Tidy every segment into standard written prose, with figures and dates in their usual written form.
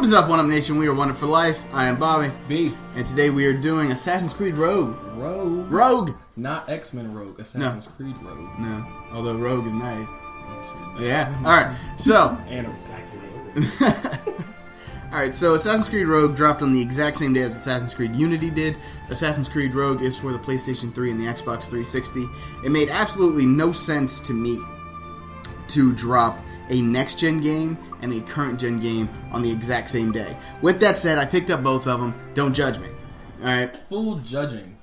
is up, One Up Nation? We are One Up for Life. I am Bobby. B. And today we are doing Assassin's Creed Rogue. Rogue. Not X-Men Rogue. Assassin's Creed Rogue. No. Although Rogue is nice. Yeah. Alright, so. And a vacuum. Alright, so Assassin's Creed Rogue dropped on the exact same day as Assassin's Creed Unity did. Assassin's Creed Rogue is for the PlayStation 3 and the Xbox 360. It made absolutely no sense to me to drop a next-gen game and a current-gen game on the exact same day. With that said, I picked up both of them. Don't judge me. Alright? Full judging.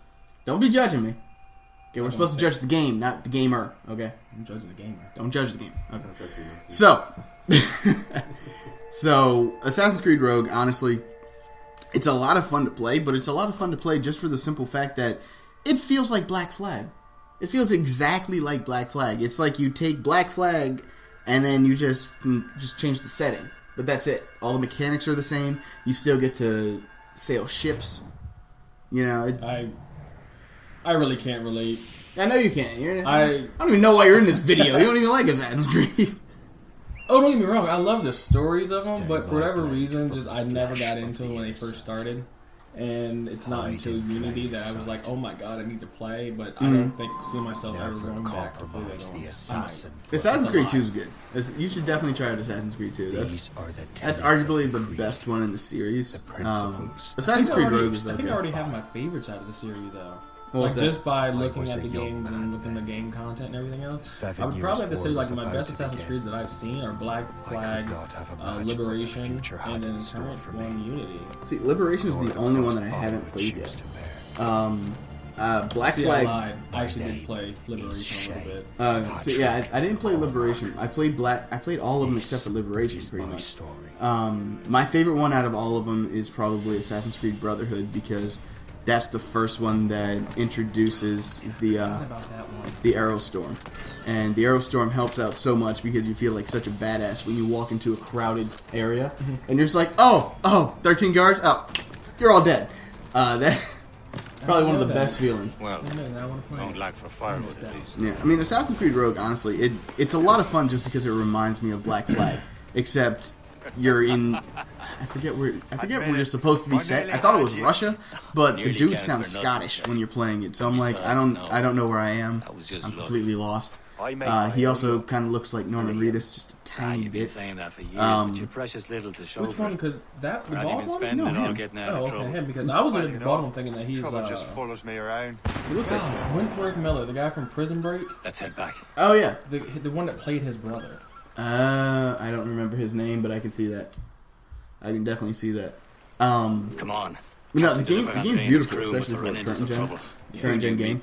Don't be judging me. Okay, we're supposed to judge the game, not the gamer. Okay? I'm judging the game. Don't judge the game. Okay. So, Assassin's Creed Rogue, honestly, it's a lot of fun to play, but it's a lot of fun to play just for the simple fact that it feels like Black Flag. It feels exactly like Black Flag. It's like you take Black Flag and then you just change the setting. But that's it. All the mechanics are the same. You still get to sail ships. You know, I really can't relate. I know you can't. I don't even know why you're in this video. You don't even like Assassin's Creed. Oh, don't get me wrong. I love the stories of them, but for whatever reason, I never got into it when they first started. And it's not until Unity that I was like, oh my god, I need to play, but I don't see myself ever going back to play that on. Assassin's Creed 2 is good. You should definitely try out Assassin's Creed 2. That's arguably the best one in the series. Assassin's Creed Rogue is okay. I think I already have my favorites out of the series, though. Like just by looking at the games and looking at the game content and everything else, I would probably have to say like my best Assassin's Creeds that I've seen are Black Flag, Liberation, and then current one Unity. See, Liberation is the only one that I haven't played yet. Black Flag. I actually did play Liberation a little bit. I didn't play Liberation. I played all of them except for Liberation, pretty much. My favorite one out of all of them is probably Assassin's Creed Brotherhood because that's the first one that introduces the Aerostorm. And the Aerostorm helps out so much because you feel like such a badass when you walk into a crowded area. And you're just like, 13 guards? Oh, you're all dead. That's probably one of the best feelings. Well, don't lack for firewood at least. Yeah, I mean, Assassin's Creed Rogue, honestly, it's a lot of fun just because it reminds me of Black Flag. Except you're in... I forget where you're supposed to be set. I thought it was Russia, but the dude sounds Scottish when you're playing it. So I'm like, I don't know where I am. I'm completely lost. He also kind of looks like Norman Reedus, just a tiny bit. Which Which one? Because the bald one? No, him. Him. Because I was at the bottom thinking that he's just follows me around. He looks like Wentworth Miller, the guy from Prison Break. Let's head back. Oh yeah, the one that played his brother. I don't remember his name, but I can see that. I can definitely see that. Come on. No, the game's beautiful, especially for a current gen game.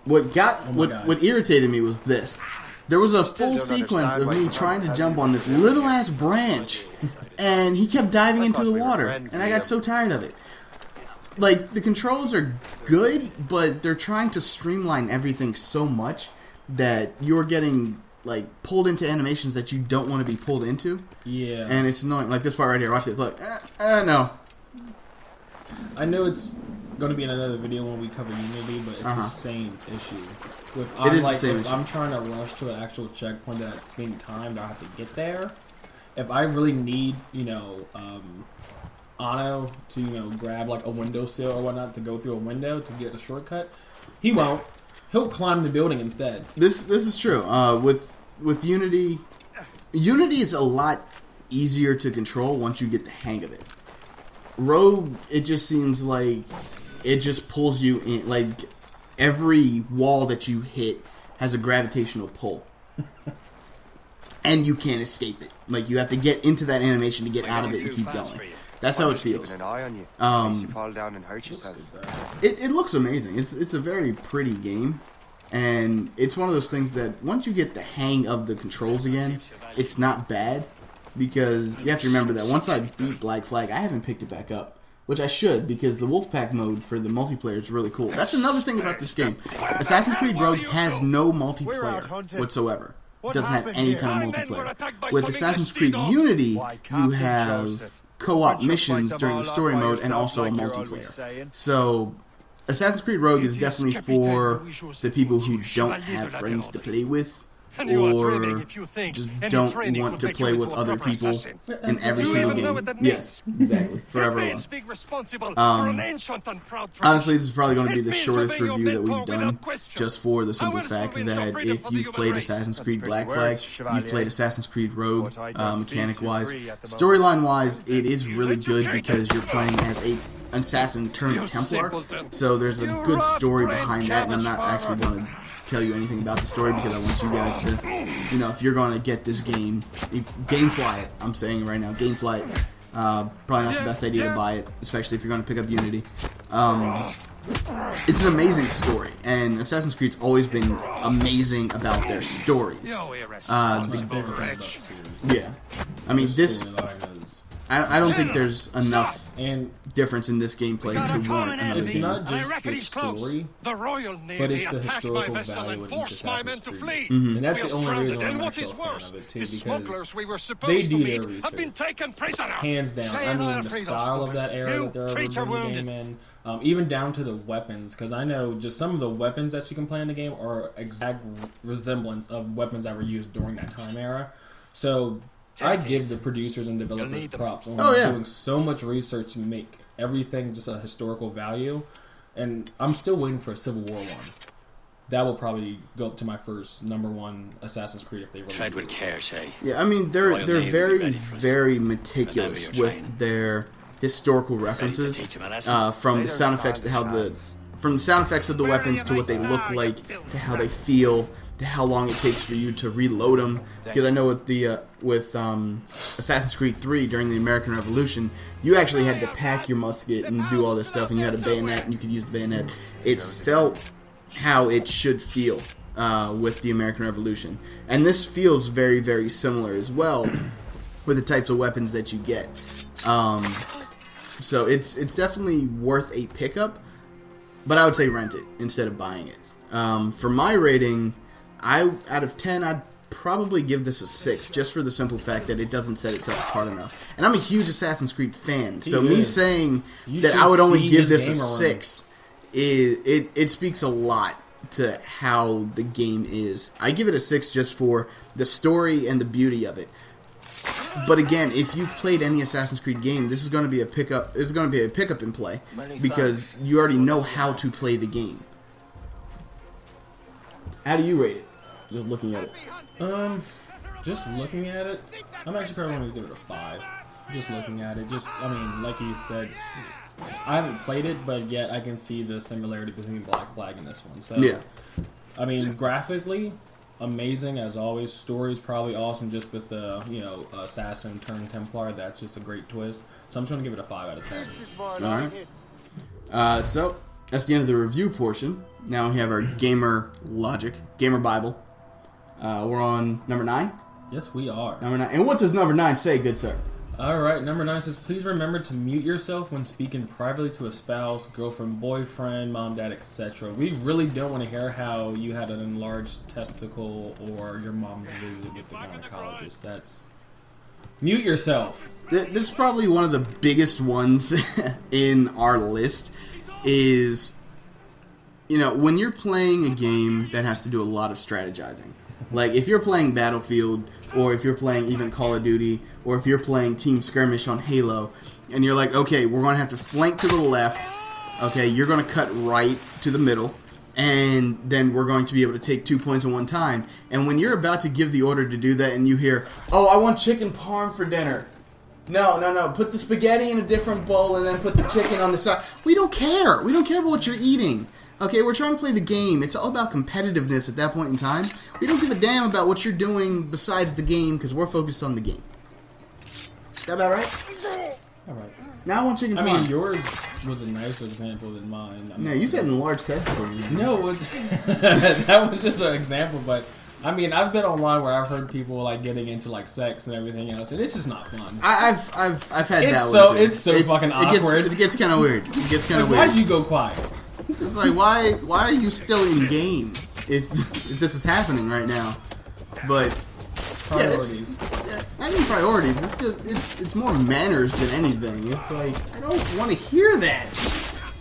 What irritated me was this. There was a full sequence of me trying to jump on this little ass branch, and he kept diving into the water, and I got so tired of it. Like, the controls are good, but they're trying to streamline everything so much that you're getting like pulled into animations that you don't want to be pulled into. Yeah. And it's annoying. Like this part right here. Watch it. Look. No. I know it's going to be in another video when we cover Unity, but it's the same issue. If I'm trying to rush to an actual checkpoint that's being timed, I have to get there. If I really need, Anno to, grab like a windowsill or whatnot to go through a window to get a shortcut, he won't. He'll climb the building instead. This is true. With Unity is a lot easier to control once you get the hang of it. Rogue, it just seems like it just pulls you in. Like every wall that you hit has a gravitational pull, and you can't escape it. Like you have to get into that animation to get out of it and keep going. That's how it feels. An eye on you. In case you fall down and hurt yourself. It looks amazing. It's a very pretty game, and it's one of those things that once you get the hang of the controls again, it's not bad. Because you have to remember that once I beat Black Flag, I haven't picked it back up, which I should because the Wolfpack mode for the multiplayer is really cool. That's another thing about this game. Assassin's Creed Rogue has no multiplayer whatsoever. It doesn't have any kind of multiplayer. With Assassin's Creed Unity, you have co-op missions during the story mode and also a multiplayer. So Assassin's Creed Rogue is definitely for the people who don't have friends to play with. or just don't want to play with other people in every single game. Yes, exactly. Forever Alone. Honestly, this is probably going to be the shortest review that we've done, just for the simple fact that if you've played Assassin's Creed Black Flag, you've played Assassin's Creed Rogue, mechanic-wise, storyline-wise, it is really good because you're playing as a assassin turned Templar, so there's a good story behind that, and I'm not actually going to tell you anything about the story because I want you guys to, you know, if you're going to get this game, GameFly it, I'm saying right now, GameFly it, probably not the best idea to buy it, especially if you're going to pick up Unity. It's an amazing story, and Assassin's Creed's always been amazing about their stories. Yeah, I mean, this, I don't think there's enough difference in this gameplay to warrant another it's game. not just the story, but it's the historical value of each Assassin's Creed. And that's the only reason I'm actually a fan of it, too, because they do their research. Hands down. I mean, the style of that era that they're bringing the game in, even down to the weapons, because I know just some of the weapons that you can play in the game are exact resemblance of weapons that were used during that time era. So I give the producers and developers props on doing so much research to make everything just a historical value. And I'm still waiting for a Civil War one. That will probably go up to my first #1 Assassin's Creed if they release it. Yeah, I mean, they're very, very meticulous with their historical references, from the sound effects to from the sound effects of the weapons to what they look like to how they feel to how long it takes for you to reload them. Because I know with Assassin's Creed 3 during the American Revolution, you actually had to pack your musket and do all this stuff, and you had a bayonet and you could use the bayonet. It felt how it should feel with the American Revolution, and this feels very, very similar as well with the types of weapons that you get. So it's definitely worth a pickup, but I would say rent it instead of buying it. For my rating, out of 10, I'd probably give this a 6, just for the simple fact that it doesn't set itself apart enough. And I'm a huge Assassin's Creed fan, so me saying that I would only give this a 6, it speaks a lot to how the game is. I give it a 6 just for the story and the beauty of it. But again, if you've played any Assassin's Creed game, this is going to be a pickup. It's going to be a pickup and play because you already know how to play the game. How do you rate it? Just looking at it. Just looking at it, I'm actually probably going to give it a 5. Just looking at it, I mean, like you said, I haven't played it, but yet I can see the similarity between Black Flag and this one. So, yeah. I mean, graphically, amazing as always. Story's probably awesome, just with the assassin turned Templar. That's just a great twist. So I'm just going to give it a 5 out of 10. All right. So that's the end of the review portion. Now we have our gamer logic, gamer Bible. We're on number 9. Yes, we are. Number 9. And what does number 9 say, good sir? All right, number 9 says, please remember to mute yourself when speaking privately to a spouse, girlfriend, boyfriend, mom, dad, etc. We really don't want to hear how you had an enlarged testicle or your mom's visit with the gynecologist. That's... Mute yourself. This is probably one of the biggest ones in our list is, when you're playing a game that has to do a lot of strategizing. Like, if you're playing Battlefield, or if you're playing even Call of Duty, or if you're playing Team Skirmish on Halo, and you're like, okay, we're going to have to flank to the left, okay, you're going to cut right to the middle, and then we're going to be able to take 2 points in one time. And when you're about to give the order to do that, and you hear, oh, I want chicken parm for dinner. No, put the spaghetti in a different bowl, and then put the chicken on the side. We don't care. We don't care about what you're eating. Okay, we're trying to play the game. It's all about competitiveness at that point in time. We don't give a damn about what you're doing besides the game because we're focused on the game. Is that about right? All right. Now I want chicken parm. I mean, yours was a nicer example than mine. No, you said enlarged testicle. No, that was just an example, but... I mean, I've been online where I've heard people getting into sex and everything else, and it's just not fun. I've had that one too. It's so fucking awkward. It gets kind of weird. It gets kind of weird. Why'd you go quiet? It's like why are you still in game if this is happening right now? But priorities. I mean priorities. It's just it's more manners than anything. It's like I don't want to hear that.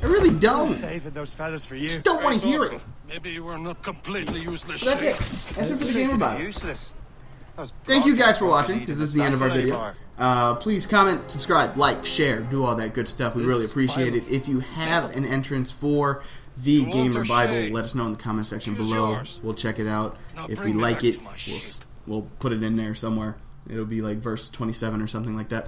really don't. Saving those fellas for you. Just don't want to hear it. Maybe you were not completely useless. But that's it. That's it for the Gamer Bible. Useless. Thank you guys for watching, because this is the end of our video. Please comment, subscribe, like, share, do all that good stuff. We really appreciate it. If you have an entrance for the Gamer Bible, let us know in the comment section below. We'll check it out. If we like it, we'll put it in there somewhere. It'll be like verse 27 or something like that.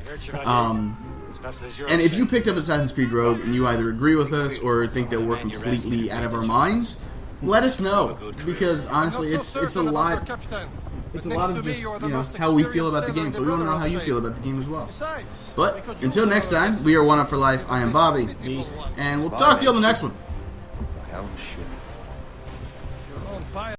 And if you picked up Assassin's Creed Rogue and you either agree with us or think that we're completely out of our minds, let us know, because honestly, it's a lot. It's a lot of just, how we feel about the game, so we want to know how you feel about the game as well. But until next time, we are One Up for Life. I am Bobby, and we'll talk to you on the next one. Hell shit.